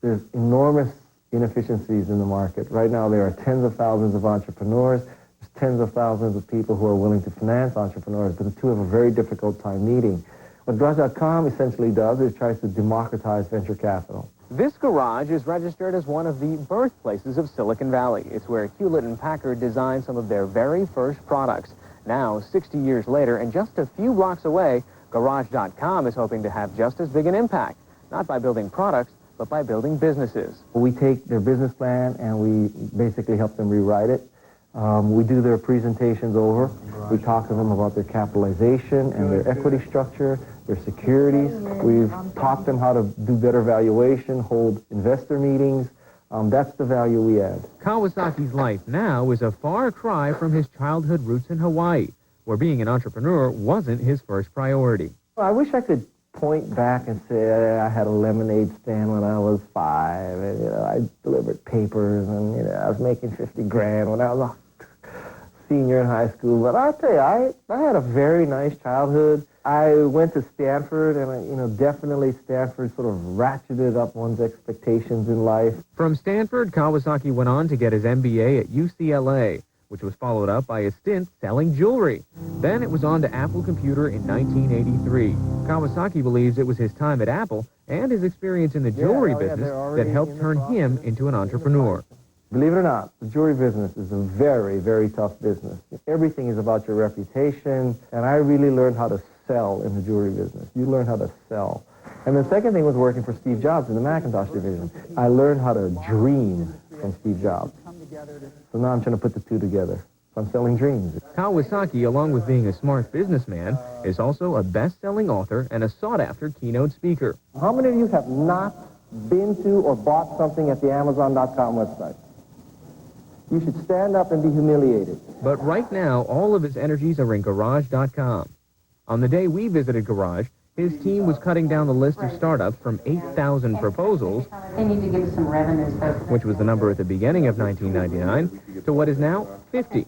There's enormous inefficiencies in the market. Right now, there are tens of thousands of entrepreneurs. There's tens of thousands of people who are willing to finance entrepreneurs, but the two have a very difficult time meeting. What Garage.com essentially does is tries to democratize venture capital.
This garage is registered as one of the birthplaces of Silicon Valley. It's where Hewlett and Packard designed some of their very first products. Now, 60 years later, and just a few blocks away, Garage.com is hoping to have just as big an impact, not by building products, but by building businesses.
We take their business plan and we basically help them rewrite it. We do their presentations over. We talk to them about their capitalization and their equity structure, their securities. We've taught them how to do better valuation, hold investor meetings. That's the value we add.
Kawasaki's life now is a far cry from his childhood roots in Hawaii, where being an entrepreneur wasn't his first priority.
I wish I could point back and say I had a lemonade stand when I was 5, and I delivered papers, and I was making 50 grand when I was a senior in high school. But I'll tell you, I had a very nice childhood. I went to Stanford, and definitely Stanford sort of ratcheted up one's expectations in life.
From Stanford, Kawasaki went on to get his MBA at UCLA, which was followed up by a stint selling jewelry. Then it was on to Apple Computer in 1983. Kawasaki believes it was his time at Apple and his experience in the jewelry business that helped turn him into an entrepreneur.
Believe it or not, the jewelry business is a very, very tough business. Everything is about your reputation, and I really learned how to sell in the jewelry business. You learn how to sell. And the second thing was working for Steve Jobs in the Macintosh division. I learned how to dream from Steve Jobs. So now I'm trying to put the two together. I'm selling dreams.
Kawasaki, along with being a smart businessman, is also a best-selling author and a sought-after keynote speaker.
How many of you have not been to or bought something at the Amazon.com website? You should stand up and be humiliated.
But right now, all of his energies are in Garage.com. On the day we visited Garage,
His team was cutting down the list of startups from 8,000 proposals,
They need to give us some revenues, though.
which was the number at the beginning of 1999, to what is now 50.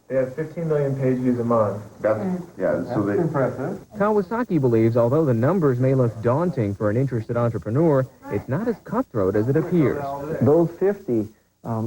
They have 15 million page views a month.
Impressive.
Kawasaki believes although the numbers may look daunting for an interested entrepreneur, it's not as cutthroat as it appears.
Those 50,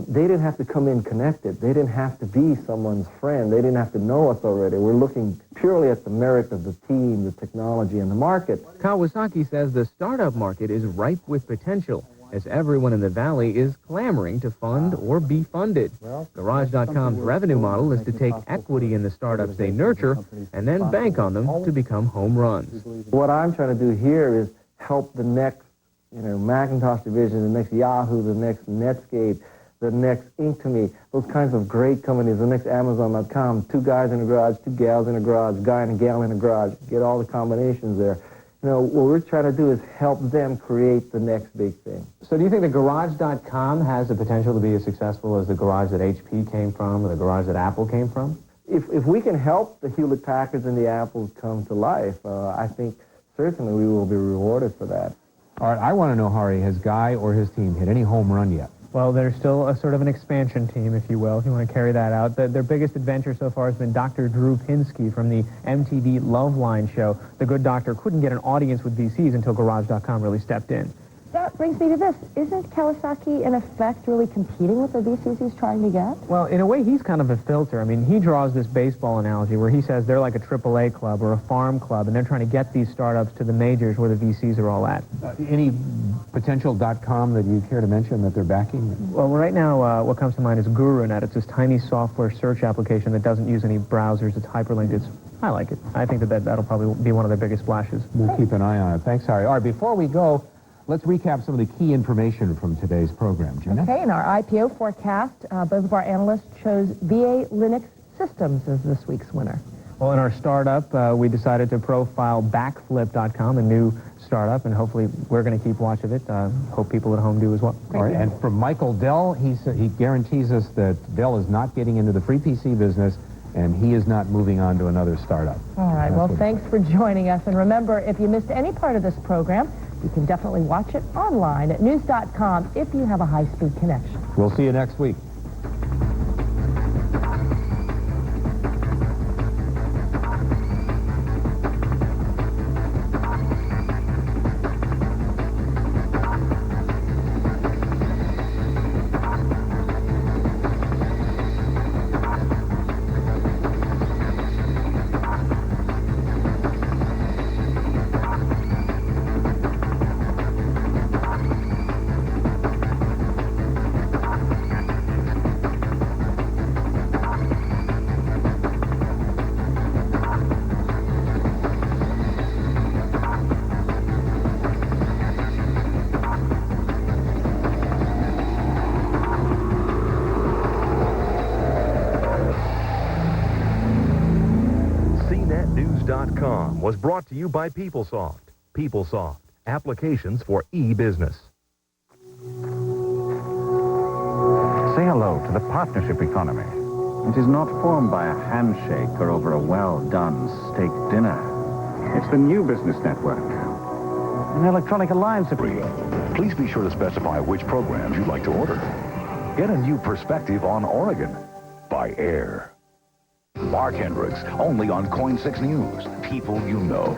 they didn't have to come in connected. They didn't have to be someone's friend. They didn't have to know us already. We're looking purely at the merit of the team, the technology, and the market.
Kawasaki says the startup market is ripe with potential, as everyone in the valley is clamoring to fund or be funded. Garage.com's revenue model is to take equity in the startups they nurture and then bank on them to become home runs.
What I'm trying to do here is help the next, Macintosh division, the next Yahoo, the next Netscape, the next Inktomi, those kinds of great companies, the next Amazon.com, 2 guys in a garage, 2 gals in a garage, guy and a gal in a garage, get all the combinations there. What we're trying to do is help them create the next big thing.
So do you think the Garage.com has the potential to be as successful as the garage that HP came from or the garage that Apple came from?
If we can help the Hewlett-Packards and the Apples come to life, I think certainly we will be rewarded for that.
All right, I want to know, Hari, has Guy or his team hit any home run yet?
Well, they're still a sort of an expansion team, if you will, if you want to carry that out. Their biggest adventure so far has been Dr. Drew Pinsky from the MTV Loveline show. The good doctor couldn't get an audience with VCs until Garage.com really stepped in.
That brings me to this. Isn't Kawasaki, in effect, really competing with the VCs he's trying to get?
Well, in a way, he's kind of a filter. I mean, he draws this baseball analogy where he says they're like a AAA club or a farm club, and they're trying to get these startups to the majors where the VCs are all at.
Any potential .com that you care to mention that they're backing?
Well, right now, what comes to mind is GuruNet. It's this tiny software search application that doesn't use any browsers. It's hyperlinked. I like it. I think that'll probably be one of their biggest splashes.
We'll keep an eye on it. Thanks, Hari. All right, before we go, let's recap some of the key information from today's program. Gina?
Okay, in our IPO forecast, both of our analysts chose VA Linux Systems as this week's winner.
Well, in our startup, we decided to profile Backflip.com, a new startup, and hopefully we're going to keep watch of it. Hope people at home do as well.
All right, and from Michael Dell, he guarantees us that Dell is not getting into the free PC business, and he is not moving on to another startup.
All right, well, thanks for joining us. And remember, if you missed any part of this program, you can definitely watch it online at news.com if you have a high-speed connection.
We'll see you next week.
CNETnews.com was brought to you by PeopleSoft. PeopleSoft, applications for e-business.
Say hello to the partnership economy. It is not formed by a handshake or over a well-done steak dinner. It's the new business network. An electronic alliance of...
Please be sure to specify which programs you'd like to order. Get a new perspective on Oregon by air. Mark Hendricks, only on KOIN 6 News. People you know.